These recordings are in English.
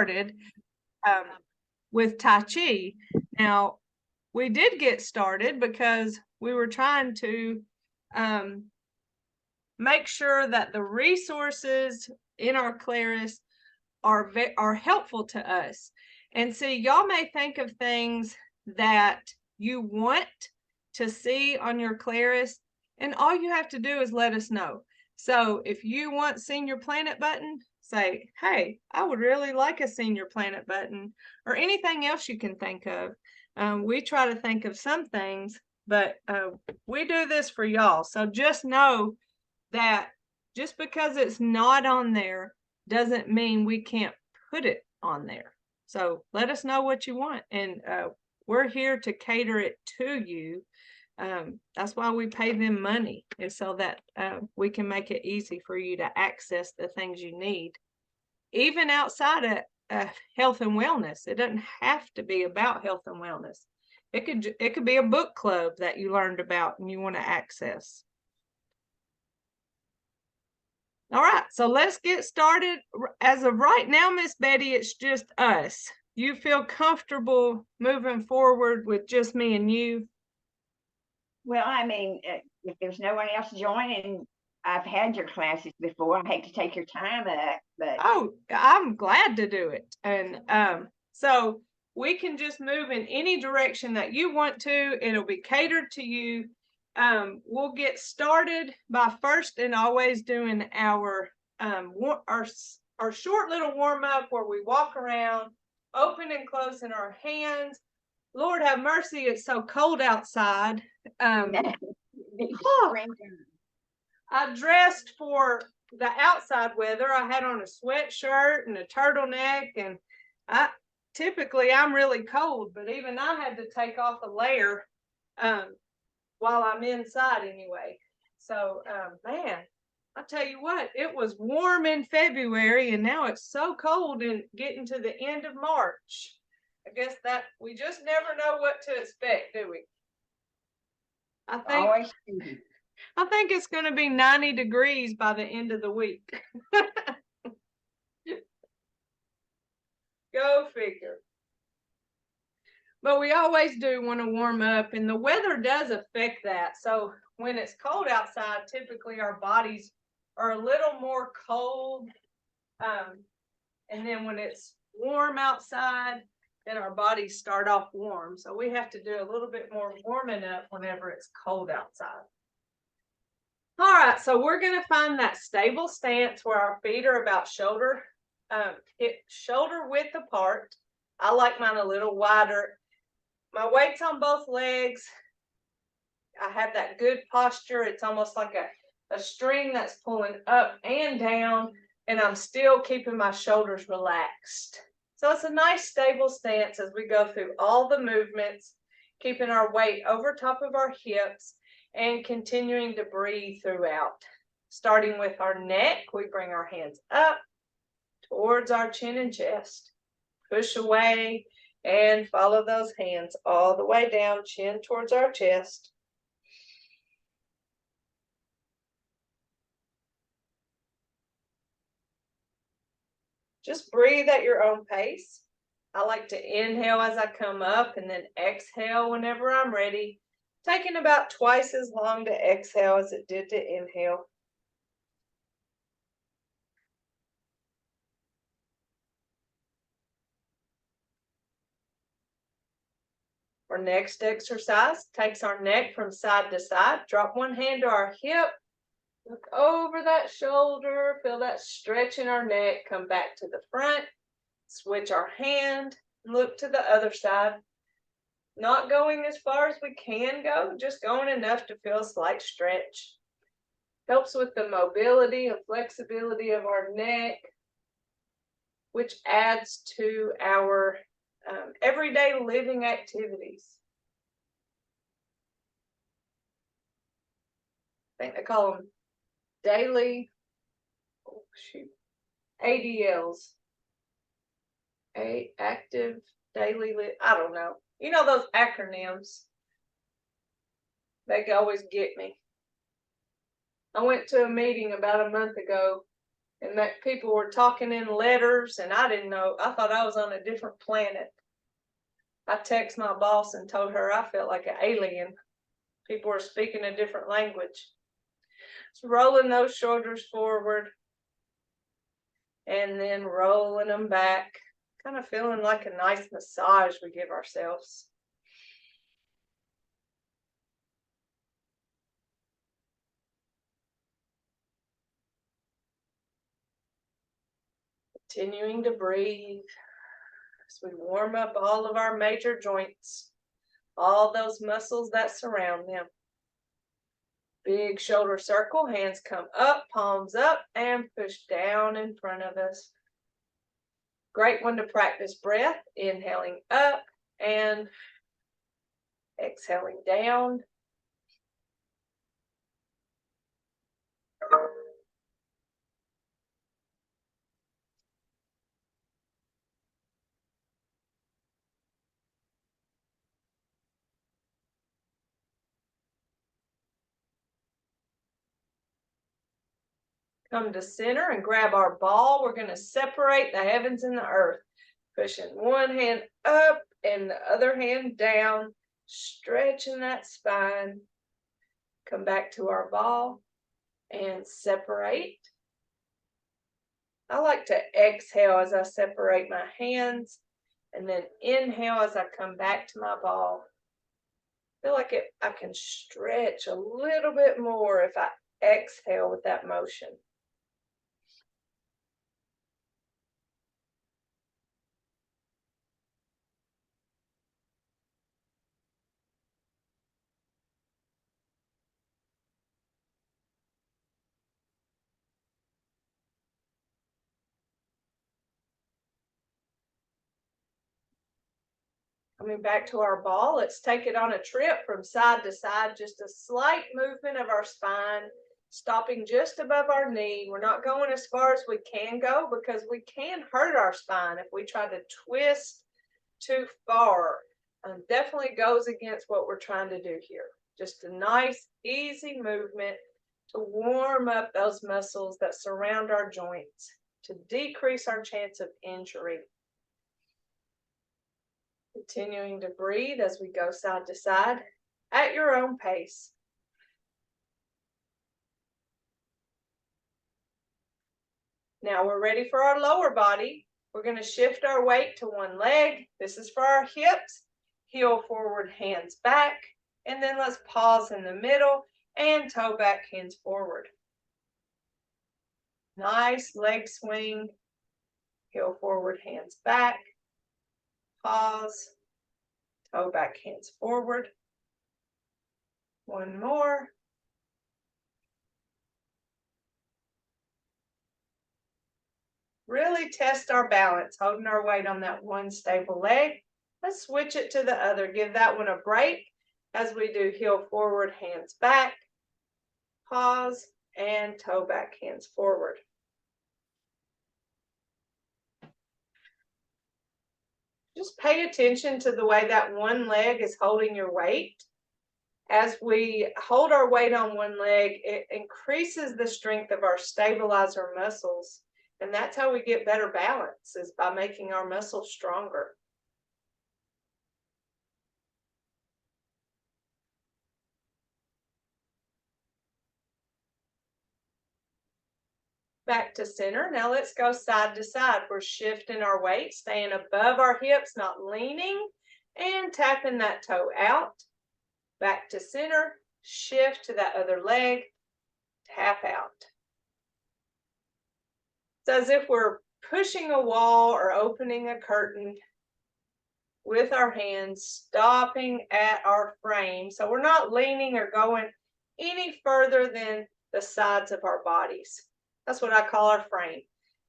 started with Tai Chi. Now, we did get started because we were trying to make sure that the resources in our claris are helpful to us. And see, y'all may think of things that you want to see on your claris, and all you have to do is let us know. So if you want Senior Planet button, say, hey, I would really like a Senior Planet button, or anything else you can think of. We try to think of some things, but we do this for y'all. So just know that just because it's not on there doesn't mean we can't put it on there. So let us know what you want, and we're here to cater it to you. That's why we pay them money, is so that we can make it easy for you to access the things you need, even outside of health and wellness. It doesn't have to be about health and wellness. It could be a book club that you learned about and you want to access. All right, so let's get started. As of right now, Miss Betty, it's just us. You feel comfortable moving forward with just me and you? Well, I mean, if there's no one else joining, I've had your classes before. I hate to take your time up, but oh, I'm glad to do it. And so we can just move in any direction that you want to. It'll be catered to you. We'll get started by first and always doing our short little warm up where we walk around, open and closing our hands. Lord have mercy, it's so cold outside. I dressed for the outside weather. I had on a sweatshirt and a turtleneck, and I'm really cold, but even I had to take off a layer while I'm inside anyway. So man, I tell you what, it was warm in February, and now it's so cold and getting to the end of March. I guess that we just never know what to expect, do we? I think it's going to be 90 degrees by the end of the week. Go figure. But we always do want to warm up, and the weather does affect that. So when it's cold outside, typically our bodies are a little more cold. And then when it's warm outside, then our bodies start off warm. So we have to do a little bit more warming up whenever it's cold outside. All right, so we're going to find that stable stance where our feet are about shoulder width apart. I like mine a little wider. My weight's on both legs. I have that good posture. It's almost like a string that's pulling up and down, and I'm still keeping my shoulders relaxed. So it's a nice stable stance as we go through all the movements, keeping our weight over top of our hips and continuing to breathe throughout. Starting with our neck, we bring our hands up towards our chin and chest. Push away and follow those hands all the way down, chin towards our chest. Just breathe at your own pace. I like to inhale as I come up and then exhale whenever I'm ready, taking about twice as long to exhale as it did to inhale. Our next exercise takes our neck from side to side. Drop one hand to our hip. Look over that shoulder, feel that stretch in our neck, come back to the front, switch our hand, look to the other side. Not going as far as we can go, just going enough to feel a slight stretch. Helps with the mobility and flexibility of our neck, which adds to our everyday living activities. I think they call them daily, ADLs, active daily, I don't know. You know those acronyms, they always get me. I went to a meeting about a month ago And that people were talking in letters, and I didn't know. I thought I was on a different planet. I texted my boss and told her I felt like an alien. People were speaking a different language. So rolling those shoulders forward and then rolling them back, kind of feeling like a nice massage we give ourselves. Continuing to breathe as we warm up all of our major joints, all those muscles that surround them. Big shoulder circle, hands come up, palms up, and push down in front of us. Great one to practice breath, inhaling up and exhaling down. Come to center and grab our ball. We're going to separate the heavens and the earth. Pushing one hand up and the other hand down, stretching that spine. Come back to our ball and separate. I like to exhale as I separate my hands and then inhale as I come back to my ball. Feel like I can stretch a little bit more if I exhale with that motion. Coming back to our ball, let's take it on a trip from side to side, just a slight movement of our spine, stopping just above our knee. We're not going as far as we can go because we can hurt our spine if we try to twist too far. Definitely goes against what we're trying to do here. Just a nice, easy movement to warm up those muscles that surround our joints, to decrease our chance of injury. Continuing to breathe as we go side to side at your own pace. Now we're ready for our lower body. We're going to shift our weight to one leg. This is for our hips. Heel forward, hands back. And then let's pause in the middle and toe back, hands forward. Nice leg swing. Heel forward, hands back. Pause. Toe back, hands forward. One more. Really test our balance, holding our weight on that one stable leg. Let's switch it to the other. Give that one a break as we do heel forward, hands back. Pause and toe back, hands forward. Just pay attention to the way that one leg is holding your weight. As we hold our weight on one leg, it increases the strength of our stabilizer muscles. And that's how we get better balance, is by making our muscles stronger. Back to center. Now let's go side to side. We're shifting our weight, staying above our hips, not leaning, and tapping that toe out. Back to center, shift to that other leg, tap out. It's as if we're pushing a wall or opening a curtain with our hands, stopping at our frame. So we're not leaning or going any further than the sides of our bodies. That's what I call our frame,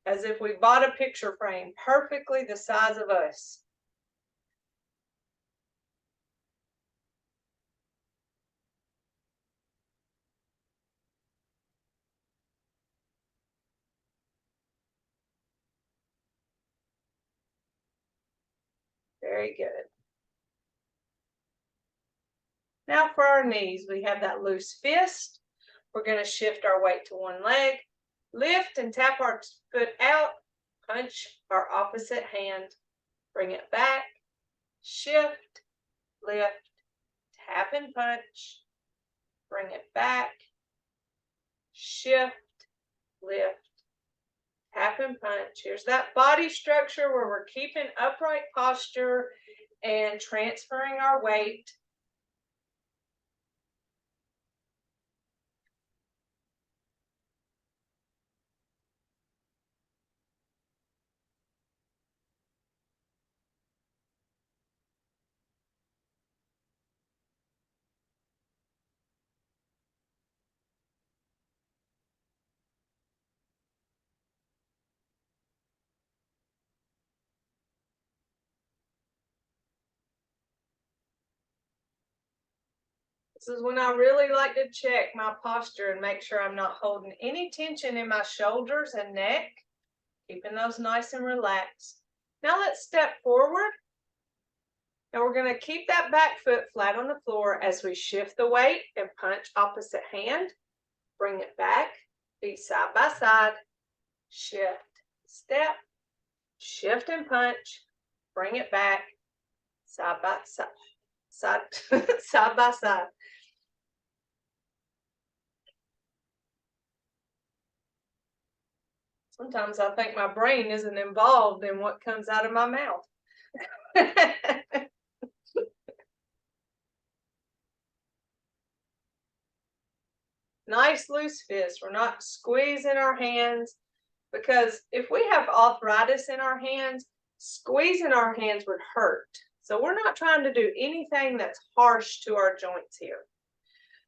as if we bought a picture frame perfectly the size of us. Very good. Now for our knees, we have that loose fist. We're going to shift our weight to one leg, Lift and tap our foot out, punch our opposite hand, bring it back, shift, lift, tap and punch, bring it back, shift, lift, tap and punch. Here's that body structure where we're keeping upright posture and transferring our weight. This is when I really like to check my posture and make sure I'm not holding any tension in my shoulders and neck, keeping those nice and relaxed. Now let's step forward. And we're going to keep that back foot flat on the floor as we shift the weight and punch opposite hand. Bring it back, feet side by side, shift, step, shift and punch, bring it back, side by side, side by side. Sometimes I think my brain isn't involved in what comes out of my mouth. Nice loose fist. We're not squeezing our hands, because if we have arthritis in our hands, squeezing our hands would hurt. So we're not trying to do anything that's harsh to our joints here.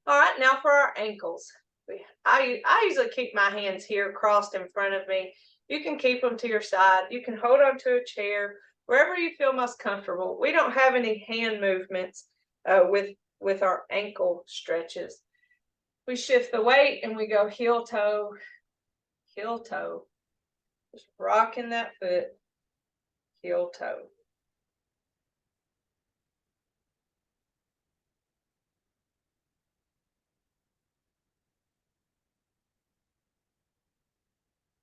All right, now for our ankles. I usually keep my hands here crossed in front of me. You can keep them to your side. You can hold on to a chair, wherever you feel most comfortable. We don't have any hand movements with our ankle stretches. We shift the weight and we go heel toe, just rocking that foot, heel toe.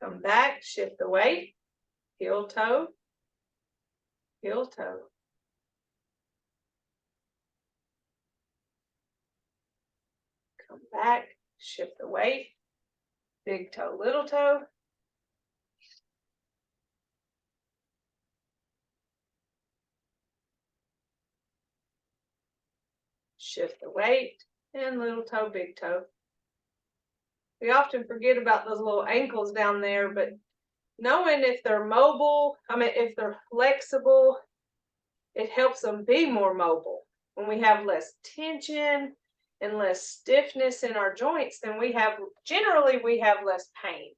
Come back, shift the weight, heel toe, heel toe. Come back, shift the weight, big toe, little toe. Shift the weight, and little toe, big toe. We often forget about those little ankles down there, but knowing if they're mobile, if they're flexible, it helps them be more mobile. When we have less tension and less stiffness in our joints, then generally we have less pain.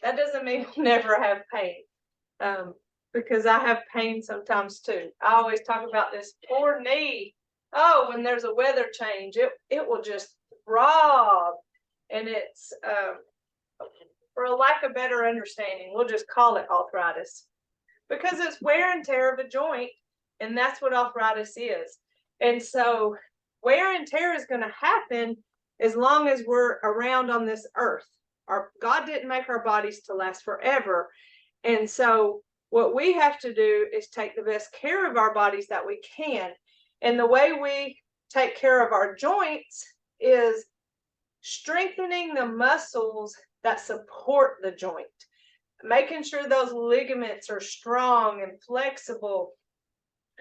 That doesn't mean we'll never have pain, because I have pain sometimes too. I always talk about this poor knee. Oh, when there's a weather change, it will just throb, and it's for a lack of better understanding, we'll just call it arthritis, because it's wear and tear of a joint, and that's what arthritis is. And so wear and tear is going to happen as long as we're around on this earth. God didn't make our bodies to last forever. And so what we have to do is take the best care of our bodies that we can. And the way we take care of our joints is strengthening the muscles that support the joint, making sure those ligaments are strong and flexible.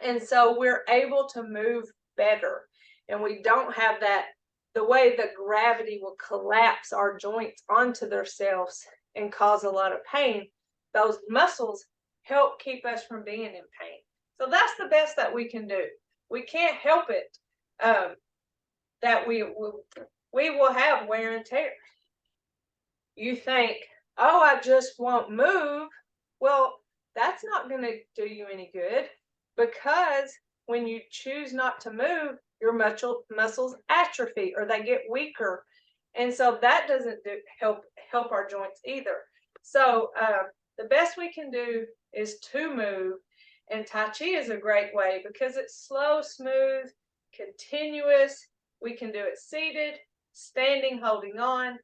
And so we're able to move better. And we don't have the way that gravity will collapse our joints onto themselves and cause a lot of pain. Those muscles help keep us from being in pain. So that's the best that we can do. We can't help it that we will have wear and tear. You think, oh, I just won't move. Well, that's not going to do you any good, because when you choose not to move, your muscles atrophy or they get weaker. And so that doesn't help our joints either. So the best we can do is to move. And Tai Chi is a great way because it's slow, smooth, continuous. We can do it seated, standing, holding on.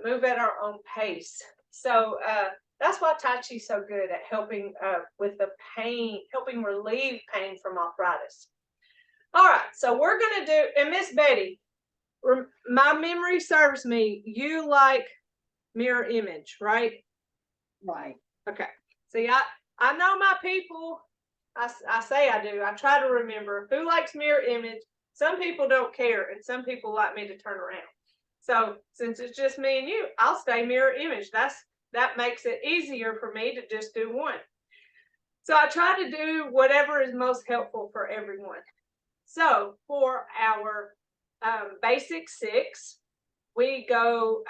move at our own pace. So that's why Tai Chi is so good at helping with the pain, helping relieve pain from arthritis. All right, so we're going to do, and Miss Betty, my memory serves me, you like mirror image, right? Right. Okay. See, I know my people. I say I do. I try to remember who likes mirror image. Some people don't care, and some people like me to turn around. So since it's just me and you, I'll stay mirror image. That makes it easier for me to just do one. So I try to do whatever is most helpful for everyone. So for our basic 6, we go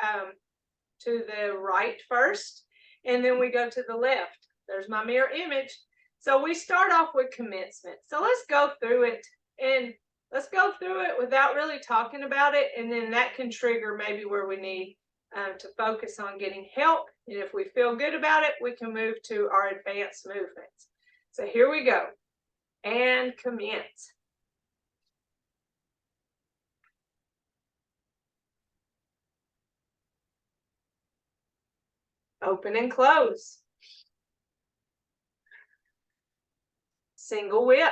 to the right first, and then we go to the left. There's my mirror image. So we start off with commencement. So let's go through it, and let's go through it without really talking about it, and then that can trigger maybe where we need to focus on getting help. And if we feel good about it, we can move to our advanced movements. So here we go. And commence. Open and close. Single whip.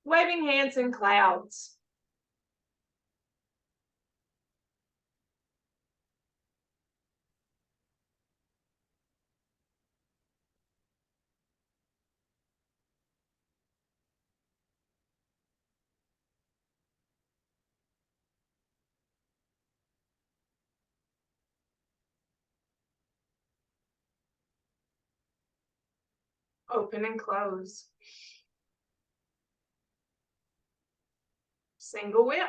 Waving hands in clouds. Open and close. Single whip.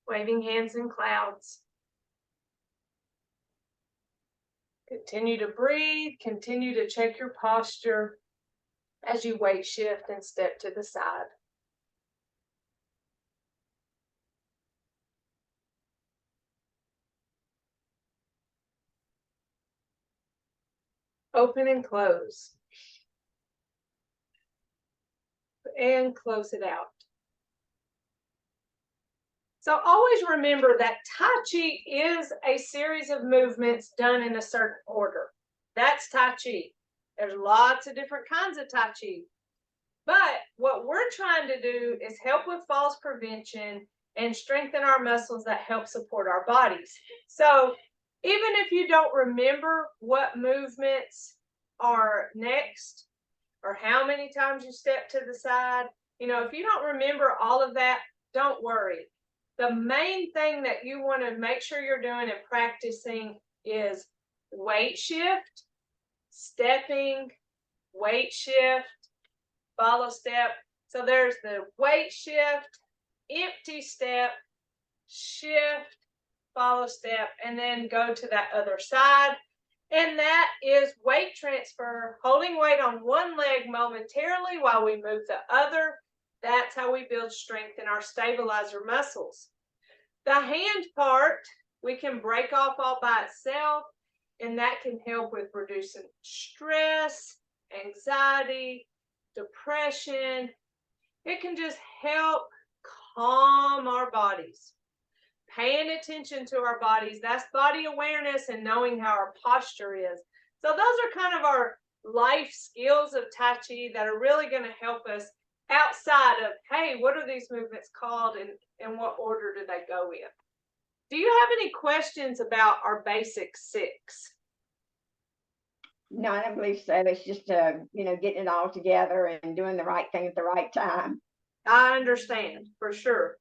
Waving hands in clouds. Continue to breathe. Continue to check your posture as you weight shift and step to the side. Open and close. And close it out. So always remember that Tai Chi is a series of movements done in a certain order. That's Tai Chi. There's lots of different kinds of Tai Chi. But what we're trying to do is help with falls prevention and strengthen our muscles that help support our bodies. So even if you don't remember what movements are next or how many times you step to the side, if you don't remember all of that, don't worry. The main thing that you want to make sure you're doing and practicing is weight shift, stepping, weight shift, follow step. So there's the weight shift, empty step, shift, follow step, and then go to that other side. And that is weight transfer, holding weight on one leg momentarily while we move the other. That's how we build strength in our stabilizer muscles. The hand part, we can break off all by itself, and that can help with reducing stress, anxiety, depression. It can just help calm our bodies. Paying attention to our bodies, that's body awareness and knowing how our posture is. So those are kind of our life skills of Tai Chi that are really going to help us outside of, hey, what are these movements called and what order do they go in? Do you have any questions about our basic 6? No, I don't believe so. It's just getting it all together and doing the right thing at the right time. I understand for sure.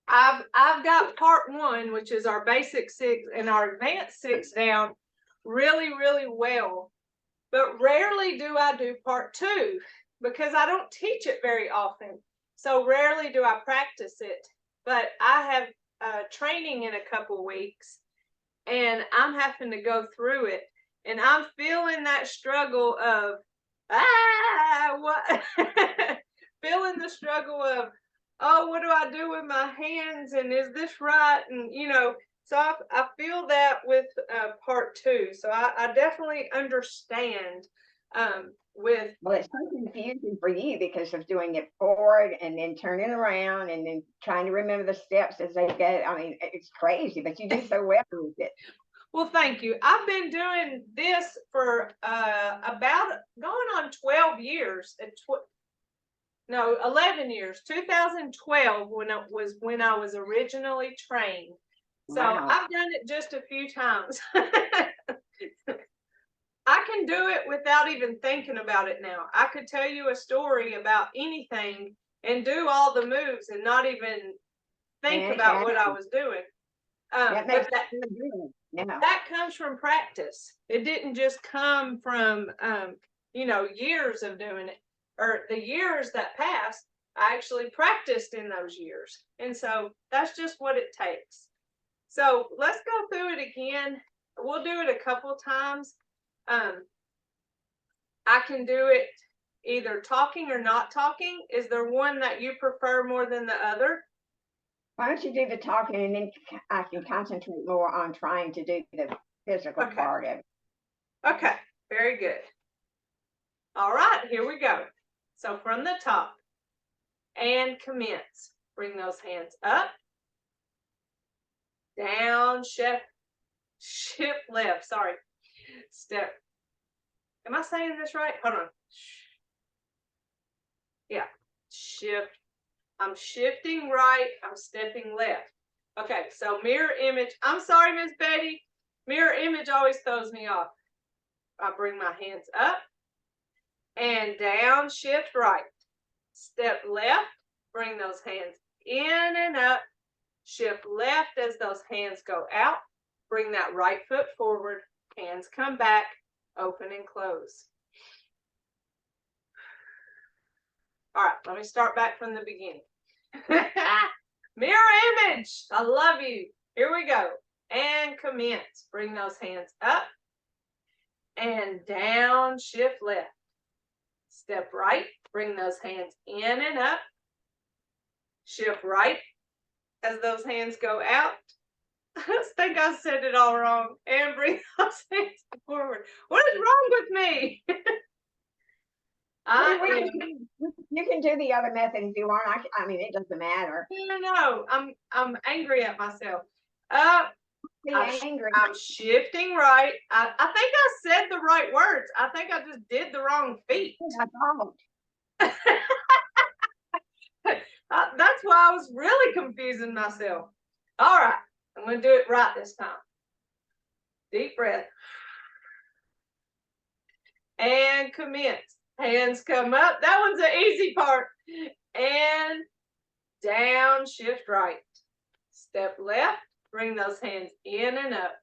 I've got part 1, which is our basic 6 and our advanced 6 down really, really well. But rarely do I do part 2 because I don't teach it very often. So rarely do I practice it. But I have training in a couple weeks, and I'm having to go through it. And I'm feeling that struggle of, what? Feeling the struggle of, oh, what do I do with my hands? And is this right? And, So I feel that with part two. So I definitely understand with Well, it's so confusing for you because of doing it forward and then turning around and then trying to remember the steps as they go. I mean, it's crazy, but you do so well with it. well, thank you. I've been doing this for about going on 12 years. No, 11 years. 2012 when I was originally trained. So Wow. I've done it just a few times. I can do it without even thinking about it now. I could tell you a story about anything and do all the moves and not even think about what I Fantastic. was doing. That makes But it feel good. Yeah. that comes from practice. It didn't just come from years of doing it or the years that passed. I actually practiced in those years. And so that's just what it takes. So let's go through it again. We'll do it a couple times. I can do it either talking or not talking. Is there one that you prefer more than the other? Why don't you do the talking and then I can concentrate more on trying to do the physical Okay. part of it. Okay. Very good. All right, here we go. So from the top and commence. Bring those hands up, down, shift left. Sorry. Step. Am I saying this right? Hold on. Yeah. Shift. I'm shifting right. I'm stepping left. Okay, so mirror image. I'm sorry, Miss Betty. Mirror image always throws me off. I bring my hands up and down, shift right. Step left, bring those hands in and up. Shift left as those hands go out. Bring that right foot forward. Hands come back, open and close. All right, let me start back from the beginning. Mirror image. I love you. Here we go. And commence. Bring those hands up and down, shift left. Step right. Bring those hands in and up. Shift right as those hands go out. I think I said it all wrong. And bring those hands forward. What is wrong with me? You can do the other method if you want. I mean, it doesn't matter. No. I'm angry at myself. Up. Angry. I'm shifting right. I think I said the right words. I think I just did the wrong feet. I don't. That's why I was really confusing myself. All right, I'm going to do it right this time. Deep breath. And commence. Hands come up. That one's the easy part. And down, shift right. Step left. Bring those hands in and up.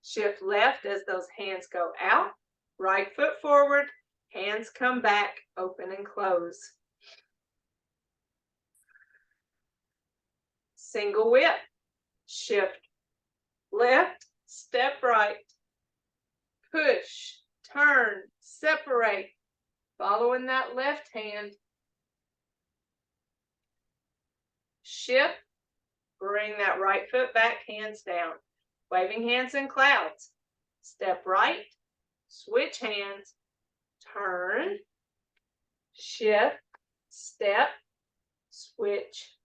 Shift left as those hands go out. Right foot forward. Hands come back, open and close. Single whip. Shift left, step right. Push, turn, separate. Following that left hand. Shift. Bring that right foot back, hands down. Waving hands in clouds. Step right, switch hands, turn, shift, step, switch,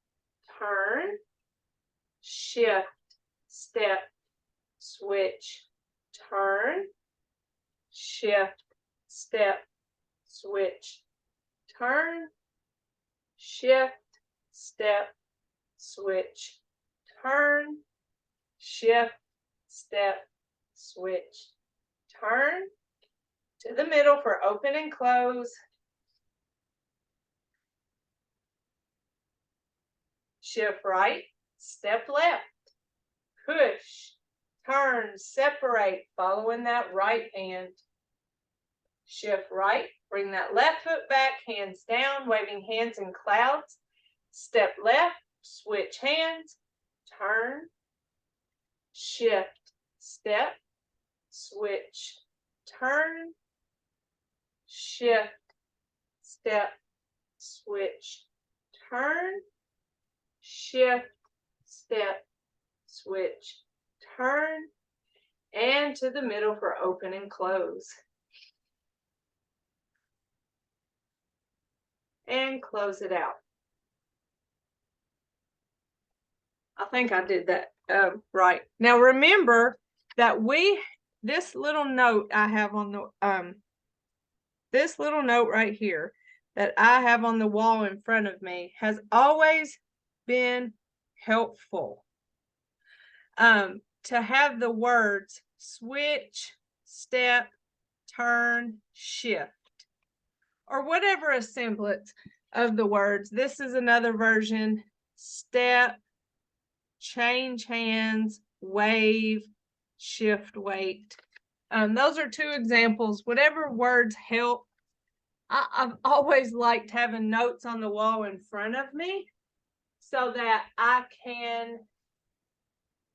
turn, shift, step, switch, turn, shift, step, switch, turn, shift, step, switch, turn, shift, step, switch, turn, to the middle for open and close. Shift right, step left, push, turn, separate, following that right hand. Shift right, bring that left foot back, hands down, waving hands in clouds. Step left, switch hands, turn, shift, step, switch, turn, shift, step, switch, turn, shift, step, switch, turn, and to the middle for open and close. And close it out. I think I did that right. Now remember that this little note I have on the this little note right here that I have on the wall in front of me has always been helpful. To have the words switch, step, turn, shift, or whatever a semblance of the words. This is another version: step, change hands, wave, shift, wait. Those are two examples. Whatever words help. I've always liked having notes on the wall in front of me so that I can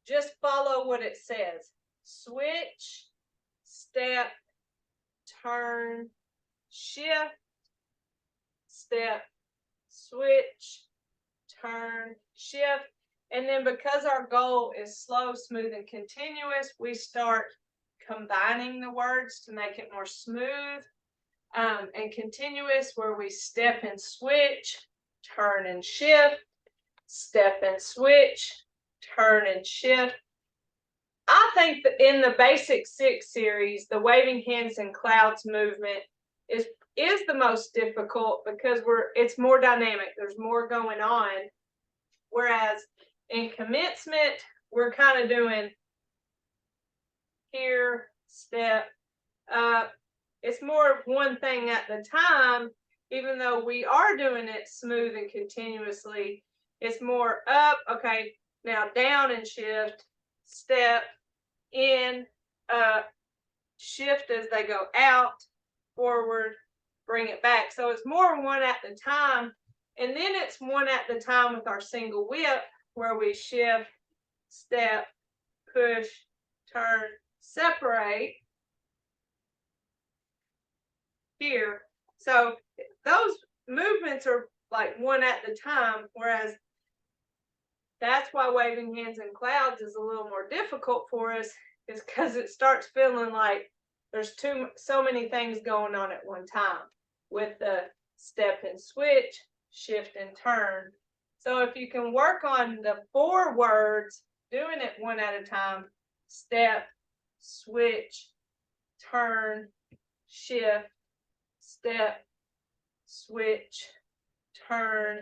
just follow what it says. Switch, step, turn, shift, step, switch, turn, shift. And then because our goal is slow, smooth, and continuous, we start combining the words to make it more smooth and continuous, where we step and switch, turn and shift, step and switch, turn and shift. I think that in the Basic 6 series, the waving hands and clouds movement is the most difficult because it's more dynamic. There's more going on. Whereas in commencement, we're kind of doing here, step, up. It's more of one thing at the time, even though we are doing it smooth and continuously. It's more up, okay, now down and shift, step, in, up, shift as they go out, forward, bring it back. So it's more one at the time. And then it's one at the time with our single whip, where we shift, step, push, turn, separate here. So those movements are like one at the time, whereas that's why waving hands and clouds is a little more difficult for us, is because it starts feeling like there's so many things going on at one time with the step and switch, shift and turn. So if you can work on the 4 words, doing it one at a time: step, switch, turn, shift, step, switch, turn,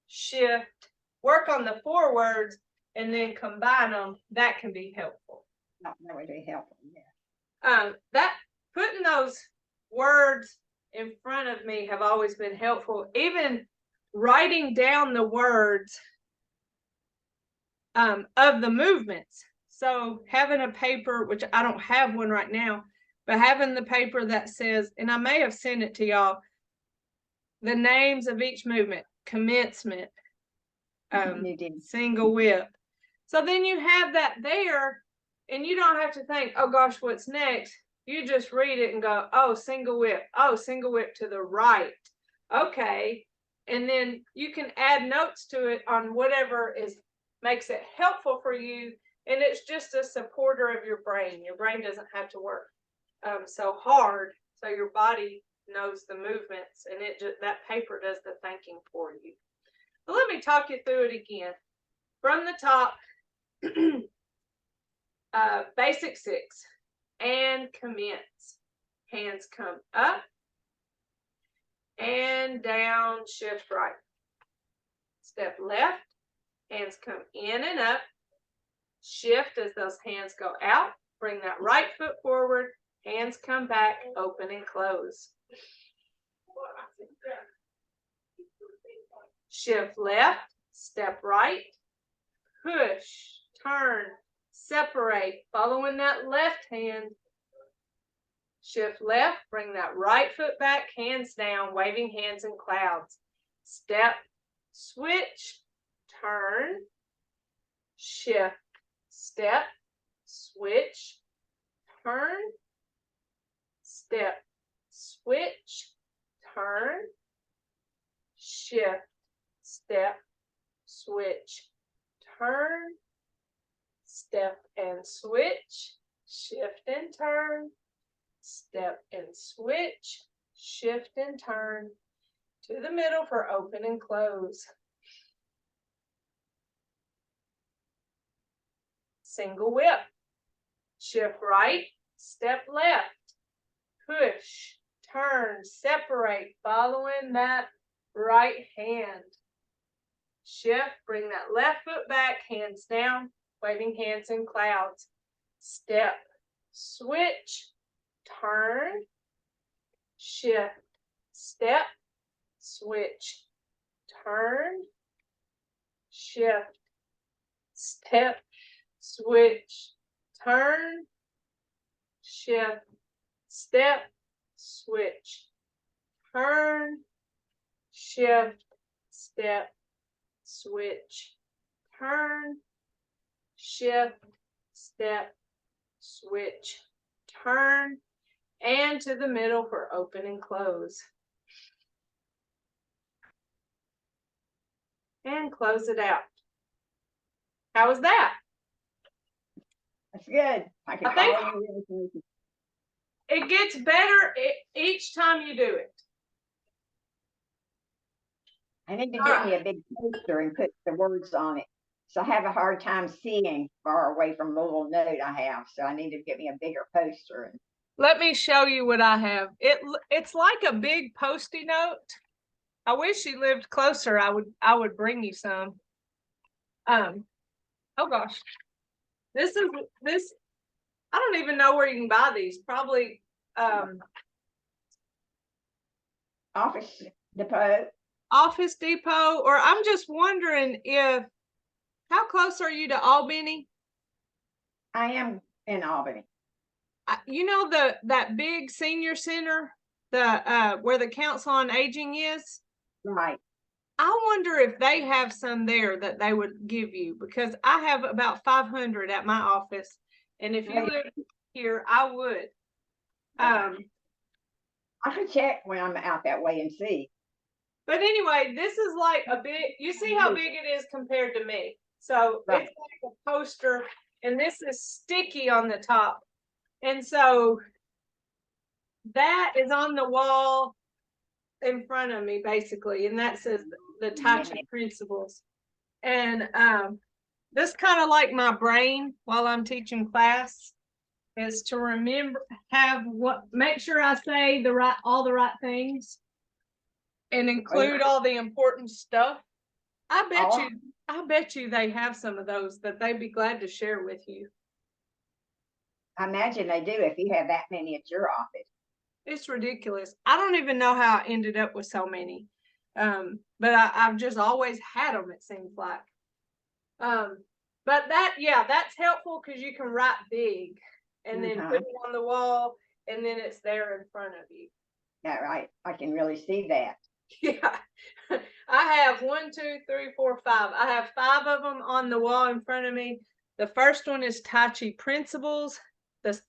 shift. Work on the 4 words and then combine them. That can be helpful. That would be helpful, yeah. That putting those words in front of me have always been helpful. Even writing down the words of the movements. So having a paper, which I don't have one right now, but having the paper that says, and I may have sent it to y'all, the names of each movement: commencement, single whip. So then you have that there, and you don't have to think, oh gosh, what's next? You just read it and go, oh, single whip. Oh, single whip to the right. Okay. And then you can add notes to it on whatever makes it helpful for you. And it's just a supporter of your brain. Your brain doesn't have to work so hard. So your body knows the movements, and that paper does the thinking for you. But let me talk you through it again. From the top, Basic 6, and commence. Hands come up and down, shift right. Step left, hands come in and up, shift as those hands go out, bring that right foot forward, hands come back, open and close. Shift left, step right, push, turn, separate, following that left hand. Shift left, bring that right foot back, hands down, waving hands and clouds. Step, switch, turn, shift, step, switch, turn, step, switch, turn, shift, step, switch, turn, step and switch, shift and turn, step and switch, shift and turn, to the middle for open and close. Single whip, shift right, step left, push, turn, separate, following that right hand. Shift, bring that left foot back, hands down, waving hands in clouds. Step, switch, turn, shift, step, switch, turn, shift, step, switch, turn, shift, step, switch, turn, shift, step, switch, turn, shift, step, switch, turn, and to the middle for open and close. And close it out. How was that? That's good. I can I think follow you. it gets better each time you do it. I need to get me a big poster and put the words on it. So I have a hard time seeing far away from the little note I have. So I need to get me a bigger poster. Let me show you what I have. It's like a big Post-it note. I wish you lived closer. I would bring you some. Oh gosh. This. I don't even know where you can buy these. Probably Office Depot. Office Depot, or I'm just wondering how close are you to Albany? I am in Albany. You know that big senior center, where the Council on Aging is? Right. I wonder if they have some there that they would give you, because I have about 500 at my office, and if you live here, I would. I could check when I'm out that way and see. But anyway, this is like a big, you see how big it is compared to me. So Right. It's like a poster, and this is sticky on the top. And so that is on the wall in front of me, basically. And that says the Tai Chi principles. And this kind of like my brain while I'm teaching class is to remember, make sure I say all the right things and include all the important stuff. I bet you they have some of those that they'd be glad to share with you. I imagine they do if you have that many at your office. It's ridiculous. I don't even know how I ended up with so many. But I've just always had them, it seems like. But that's helpful because you can write big and then put it on the wall, and then it's there in front of you. Yeah, right. I can really see that. Yeah. I have 1, 2, 3, 4, 5. I have 5 of them on the wall in front of me. The first one is Tai Chi principles. The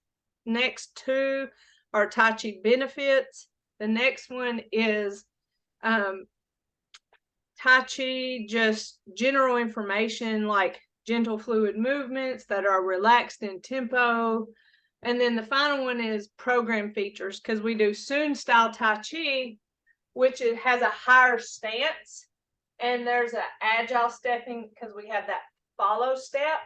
next 2 are Tai Chi benefits. The next one is Tai Chi, just general information like gentle fluid movements that are relaxed in tempo. And then the final one is program features, because we do Sun style Tai Chi, which has a higher stance. And there's an agile stepping because we have that follow step,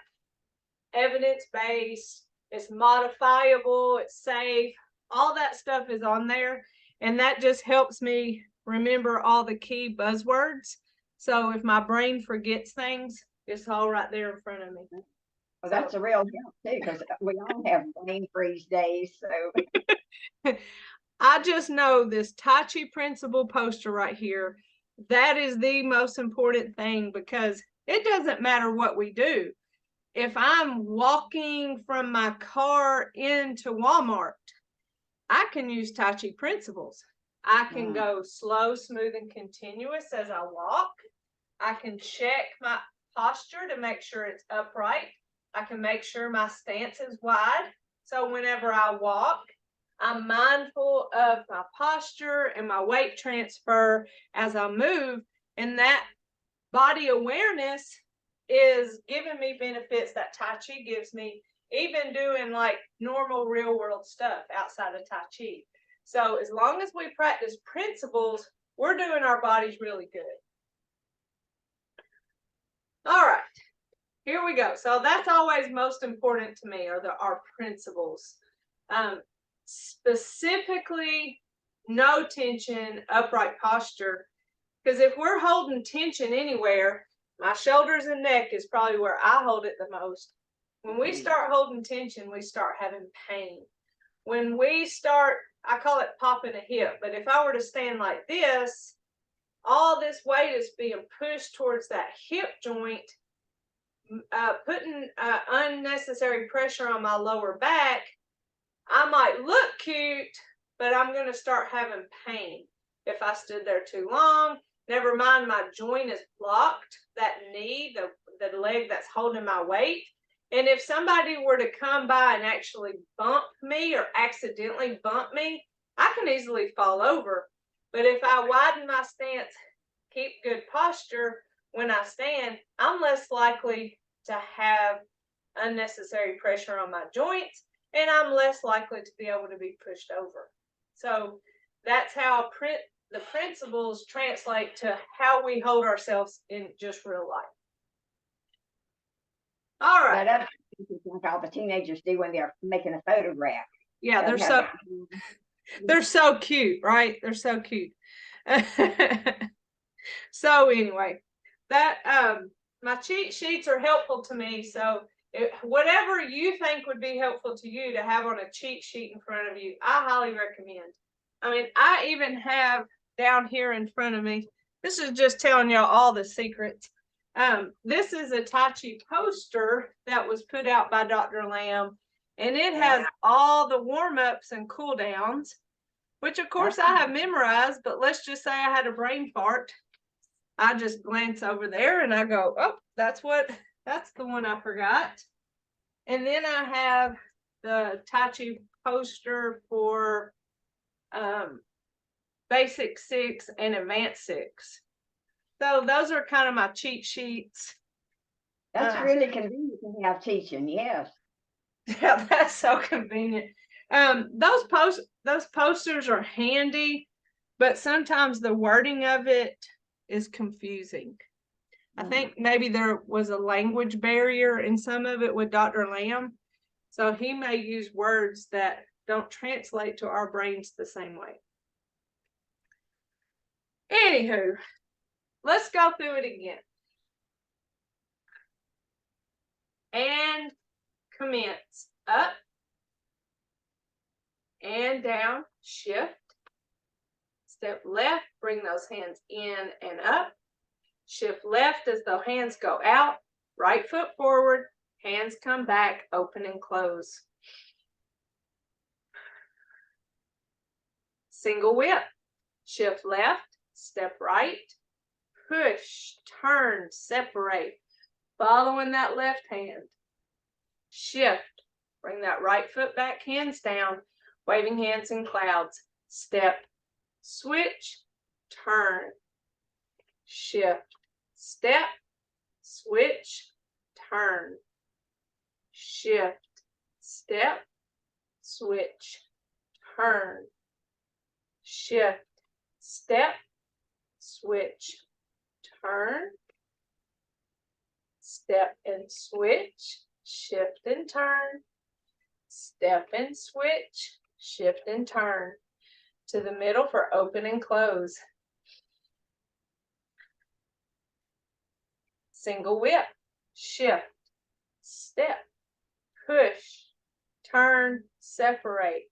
evidence-based, it's modifiable, it's safe. All that stuff is on there. And that just helps me remember all the key buzzwords. So if my brain forgets things, it's all right there in front of me. Well, that's a real help too, because we all have brain freeze days. So I just know this Tai Chi principle poster right here, that is the most important thing, because it doesn't matter what we do. If I'm walking from my car into Walmart, I can use Tai Chi principles. I can go slow, smooth, and continuous as I walk. I can check my posture to make sure it's upright. I can make sure my stance is wide. So whenever I walk, I'm mindful of my posture and my weight transfer as I move. And that body awareness is giving me benefits that Tai Chi gives me, even doing like normal real world stuff outside of Tai Chi. So as long as we practice principles, we're doing our bodies really good. All right, here we go. So that's always most important to me, are our principles. Specifically, no tension, upright posture. Because if we're holding tension anywhere, my shoulders and neck is probably where I hold it the most. When we start holding tension, we start having pain. When we start, I call it popping a hip, but if I were to stand like this, all this weight is being pushed towards that hip joint, putting unnecessary pressure on my lower back. I might look cute, but I'm going to start having pain if I stood there too long. Never mind, my joint is blocked, that knee, the leg that's holding my weight. And if somebody were to come by and actually bump me or accidentally bump me, I can easily fall over. But if I widen my stance, keep good posture when I stand, I'm less likely to have unnecessary pressure on my joints, and I'm less likely to be able to be pushed over. So that's how the principles translate to how we hold ourselves in just real life. All right. That's like all the teenagers do when they're making a photograph. Yeah, they're so cute, right? They're so cute. So anyway, that my cheat sheets are helpful to me. So whatever you think would be helpful to you to have on a cheat sheet in front of you, I highly recommend. I mean, I even have down here in front of me, this is just telling y'all all the secrets. This is a Tai Chi poster that was put out by Dr. Lamb, and it has all the warm-ups and cool downs, which of course I have memorized, but let's just say I had a brain fart. I just glance over there and I go, oh, that's the one I forgot. And then I have the Tai Chi poster for Basic 6 and Advanced 6. So those are kind of my cheat sheets. That's really convenient to have teaching, yes. Yeah, that's so convenient. Those posters are handy, but sometimes the wording of it is confusing. I think maybe there was a language barrier in some of it with Dr. Lamb. So he may use words that don't translate to our brains the same way. Anywho, let's go through it again. And commence. Up and down, shift. Step left, bring those hands in and up. Shift left as the hands go out. Right foot forward, hands come back, open and close. Single whip. Shift left, step right, push, turn, separate. Following that left hand. Shift. Bring that right foot back, hands down, waving hands in clouds. Step, switch, turn, shift, step, switch, turn, shift, step, switch, turn, shift, step, switch, turn, step and switch, shift and turn, step and switch, shift and turn. To the middle for open and close. Single whip, shift, step, push, turn, separate.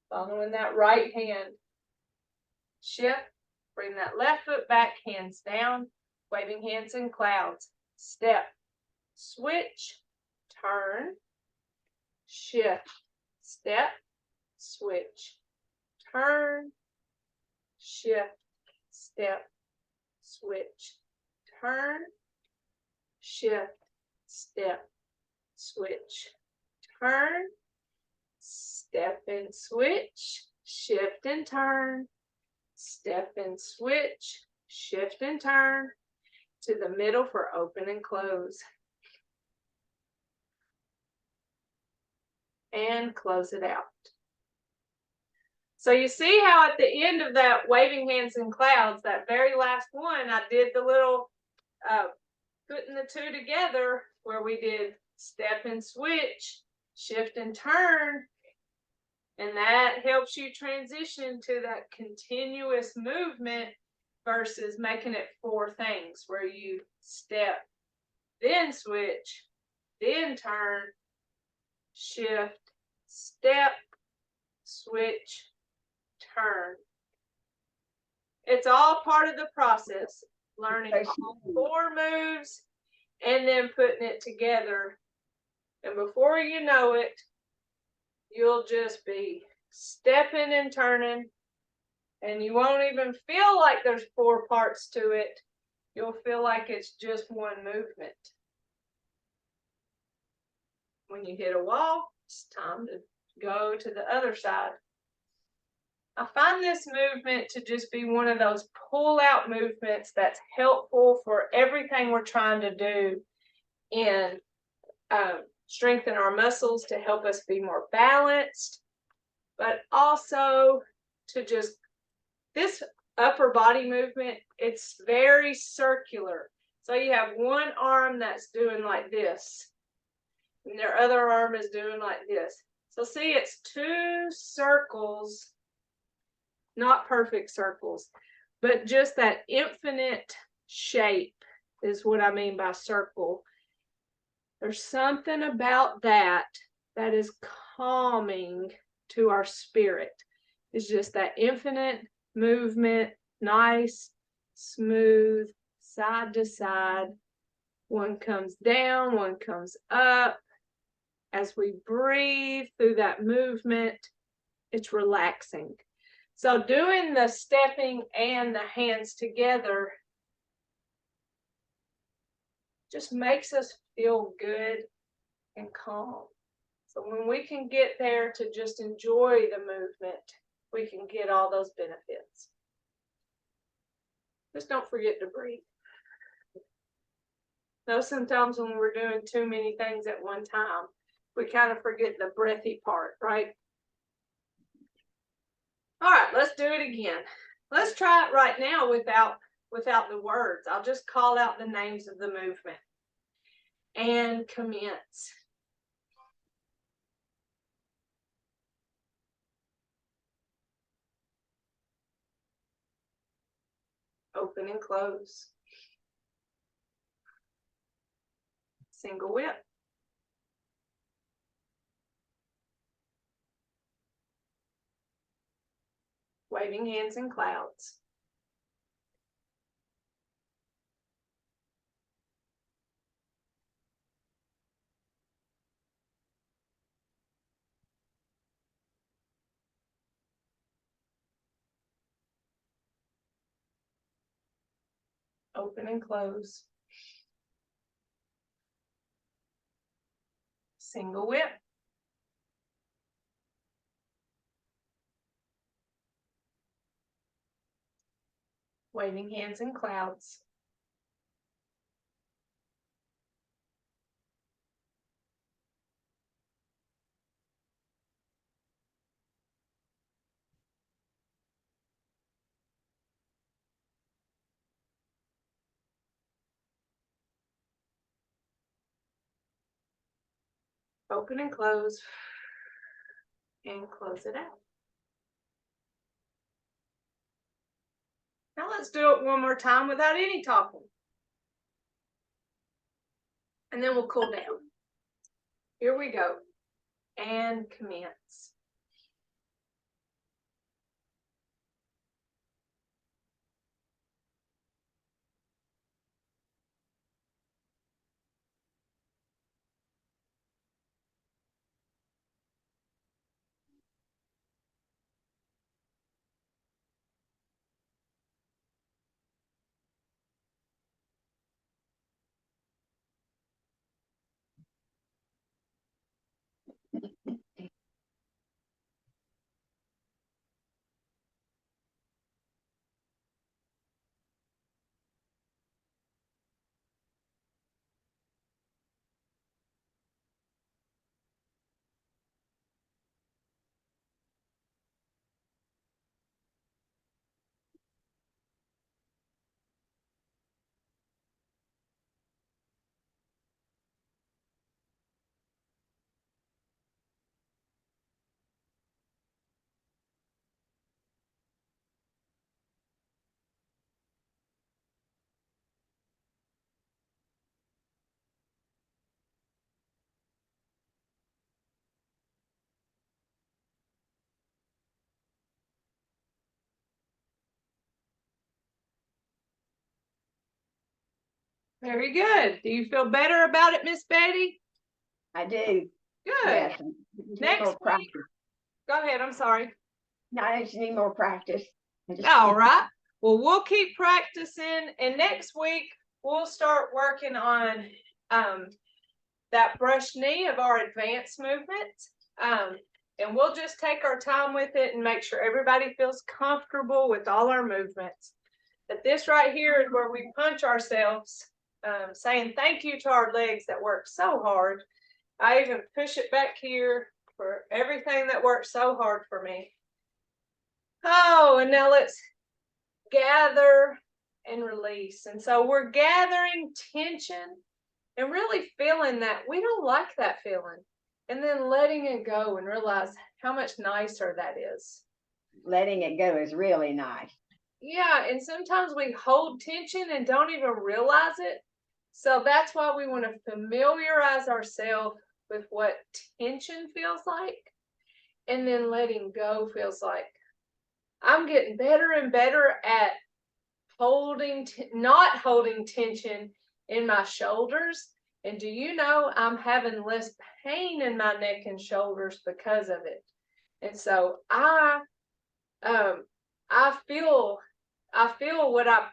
Following that right hand. Shift, bring that left foot back, hands down, waving hands in clouds. Step, switch, turn, shift, step, switch, turn, shift, step, switch, turn, shift, step, switch, turn, step and switch, shift and turn, step and switch, shift and turn. to the middle for open and close. And close it out. So you see how at the end of that waving hands and clouds, that very last one, I did the little putting the two together where we did step and switch, shift and turn, and that helps you transition to that continuous movement versus making it 4 things where you step, then switch, then turn, shift, step, switch, turn. It's all part of the process, learning all 4 moves and then putting it together. And before you know it, you'll just be stepping and turning, and you won't even feel like there's 4 parts to it. You'll feel like it's just one movement. When you hit a wall, it's time to go to the other side. I find this movement to just be one of those pull-out movements that's helpful for everything we're trying to do in strengthen our muscles to help us be more balanced, but also to just, this upper body movement, it's very circular. So you have one arm that's doing like this, and their other arm is doing like this. So see, it's 2 circles, not perfect circles, but just that infinite shape is what I mean by circle. There's something about that that is calming to our spirit. It's just that infinite movement, nice, smooth, side to side. One comes down, one comes up. As we breathe through that movement, it's relaxing. So doing the stepping and the hands together just makes us feel good and calm. So when we can get there to just enjoy the movement, we can get all those benefits. Just don't forget to breathe. Though sometimes when we're doing too many things at one time, we kind of forget the breathy part, right? All right, let's do it again. Let's try it right now without the words. I'll just call out the names of the movement. And commence. Open and close. Single whip. Waving hands in clouds. Open and close. Single whip. Waving hands in clouds. Open and close. And close it out. Now let's do it one more time without any talking. And then we'll cool down. Here we go. And commence. Very good. Do you feel better about it, Miss Betty? I do. Good. Yes. I just need Next more week, practice. go ahead. I'm sorry. No, I just need more practice. All right. Well, we'll keep practicing, and next week we'll start working on that brush knee of our advanced movement. And we'll just take our time with it and make sure everybody feels comfortable with all our movements. But this right here is where we punch ourselves, saying thank you to our legs that work so hard. I even push it back here for everything that worked so hard for me. Oh, and now let's gather and release. And so we're gathering tension and really feeling that we don't like that feeling, and then letting it go and realize how much nicer that is. Letting it go is really nice. Yeah, and sometimes we hold tension and don't even realize it. So that's why we want to familiarize ourselves with what tension feels like, and then letting go feels like. I'm getting better and better at not holding tension in my shoulders. And do you know, I'm having less pain in my neck and shoulders because of it. And so I feel what I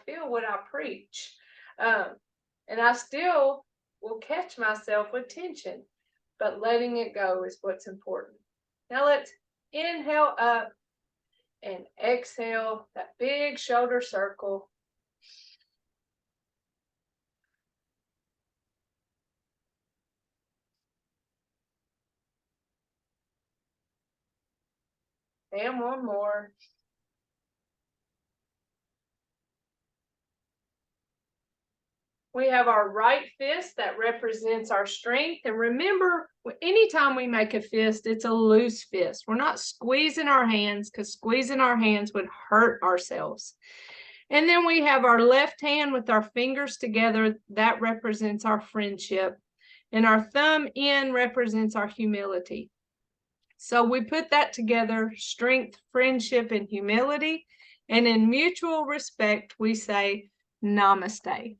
feel what I preach. And I still will catch myself with tension, but letting it go is what's important. Now let's inhale up and exhale that big shoulder circle. And one more. We have our right fist that represents our strength. And remember, anytime we make a fist, it's a loose fist. We're not squeezing our hands, because squeezing our hands would hurt ourselves. And then we have our left hand with our fingers together. That represents our friendship. And our thumb in represents our humility. So we put that together: strength, friendship, and humility. And in mutual respect, we say namaste.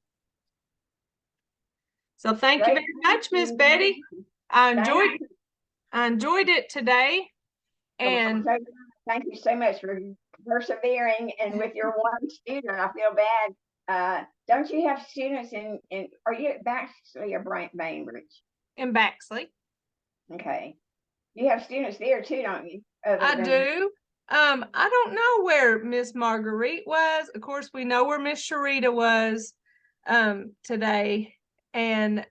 So thank you very much, Miss Betty. I enjoyed it today. And thank you so much for persevering. And with your one student, I feel bad. Don't you have students in are you at Baxley or Bainbridge? In Baxley. Okay. You have students there too, don't you? I do. I don't know where Miss Marguerite was. Of course, we know where Miss Sharita was today. And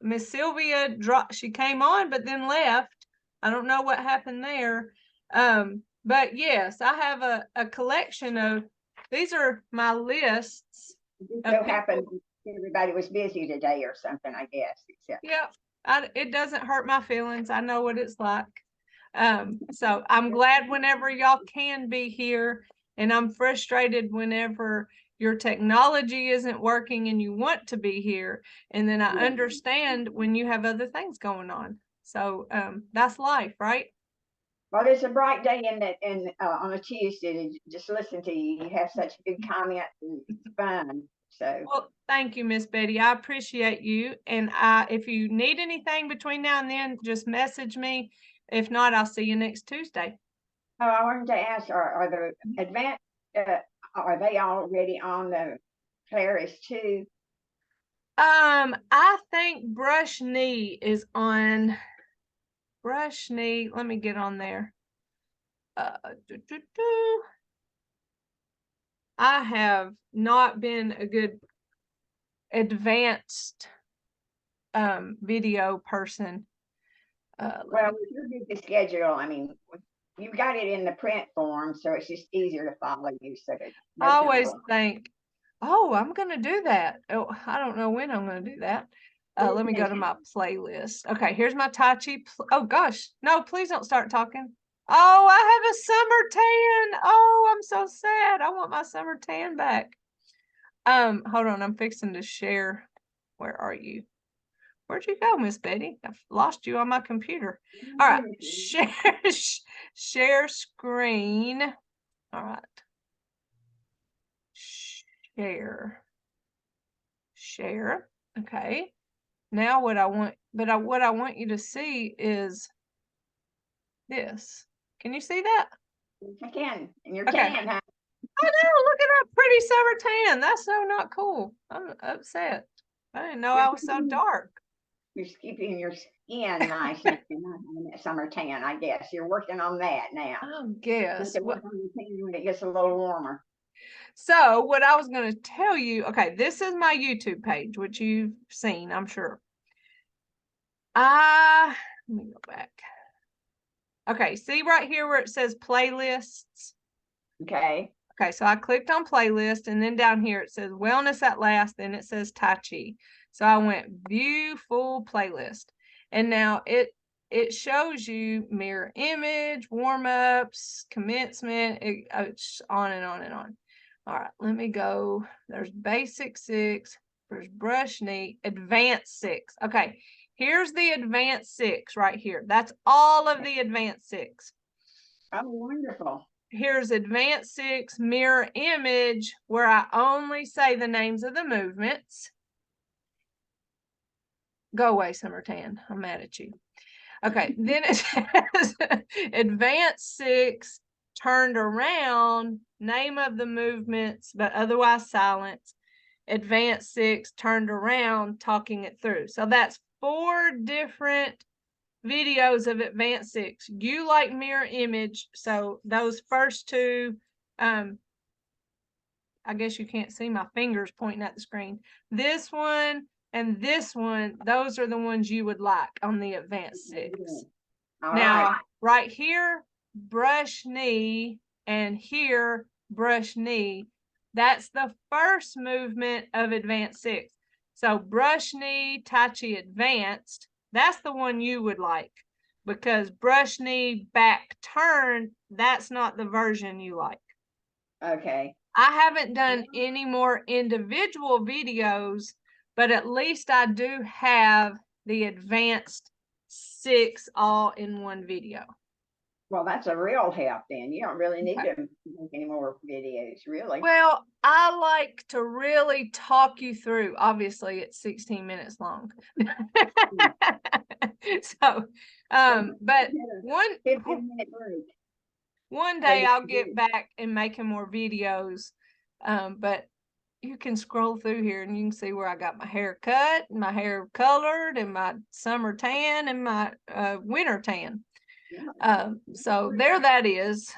Miss Sylvia she came on but then left. I don't know what happened there. But yes, I have a collection of, these are my lists. It so happened everybody was busy today or something, I guess. Yeah, it doesn't hurt my feelings. I know what it's like. So I'm glad whenever y'all can be here, and I'm frustrated whenever your technology isn't working and you want to be here. And then I understand when you have other things going on. So that's life, right? Well, it's a bright day on a Tuesday to just listen to you. You have such good comments and it's fun. So well, thank you, Miss Betty. I appreciate you. And if you need anything between now and then, just message me. If not, I'll see you next Tuesday. Oh, I wanted to ask, are the advanced, are they already on the Claris too? I think brush knee is on brush knee. Let me get on there. I have not been a good advanced video person. Well, you did the schedule. I mean, you got it in the print form, so it's just easier to follow you. So I always think, oh, I'm going to do that. Oh, I don't know when I'm going to do that. Let me go to my playlist. Okay, here's my Tai Chi. Oh, gosh. No, please don't start talking. Oh, I have a summer tan. Oh, I'm so sad. I want my summer tan back. Hold on. I'm fixing to share. Where are you? Where'd you go, Miss Betty? I've lost you on my computer. All right. Share screen. All right. Share. share. Okay. Now what I want, what I want you to see is this. Can you see that? I can. And you're Okay. tan, huh? I know, look at that pretty summer tan. That's so not cool. I'm upset. I didn't know I was so dark. You're keeping your skin nice and not having that summer tan, I guess. You're working on that now. I You guess. have to work on the tan when it gets a little warmer. So what I was going to tell you, okay, this is my YouTube page, which you've seen, I'm sure. Let me go back. Okay, see right here where it says playlists? Okay. Okay, so I clicked on playlist, and then down here it says wellness at last, then it says Tai Chi. So I went view full playlist, and now it shows you mirror image, warm-ups, commencement, it's on and on and on. All right, let me go. There's basic 6, there's brush knee, advanced 6. Okay, here's the advanced 6 right here. That's all of the advanced 6. Oh, wonderful. Here's advanced 6 mirror image, where I only say the names of the movements. Go away, summer tan. I'm mad at you. Okay, then it says advanced 6 turned around, name of the movements, but otherwise silent. Advanced 6 turned around, talking it through. So that's 4 different videos of advanced 6. You like mirror image, so those first 2, I guess you can't see my fingers pointing at the screen. This one and this one, those are the ones you would like on the advanced 6. Now, right here, brush knee, and here, brush knee. That's the first movement of advanced 6. So brush knee, Tai Chi advanced, that's the one you would like, because brush knee back turn, that's not the version you like. Okay. I haven't done any more individual videos, but at least I do have the advanced 6 all in one video. Well, that's a real help then. You don't really need to make any more videos, really. Well, I like to really talk you through. Obviously, it's 16 minutes long. So, but one 15-minute break. One day I'll get back and making more videos. But you can scroll through here and you can see where I got my hair cut, my hair colored, and my summer tan and my winter tan. So there that is.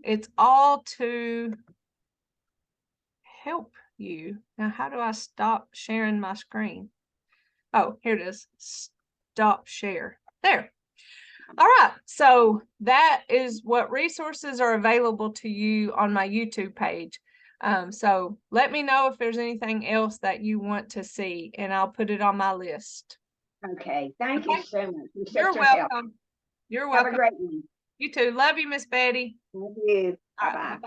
It's all to help you. Now, how do I stop sharing my screen? Oh, here it is. Stop share. There. All right. So that is what resources are available to you on my YouTube page. So let me know if there's anything else that you want to see, and I'll put it on my list. Okay. Thank you so much. You're welcome. You're welcome. Have a great one. You too. Love you, Miss Betty. Love you. Bye-bye.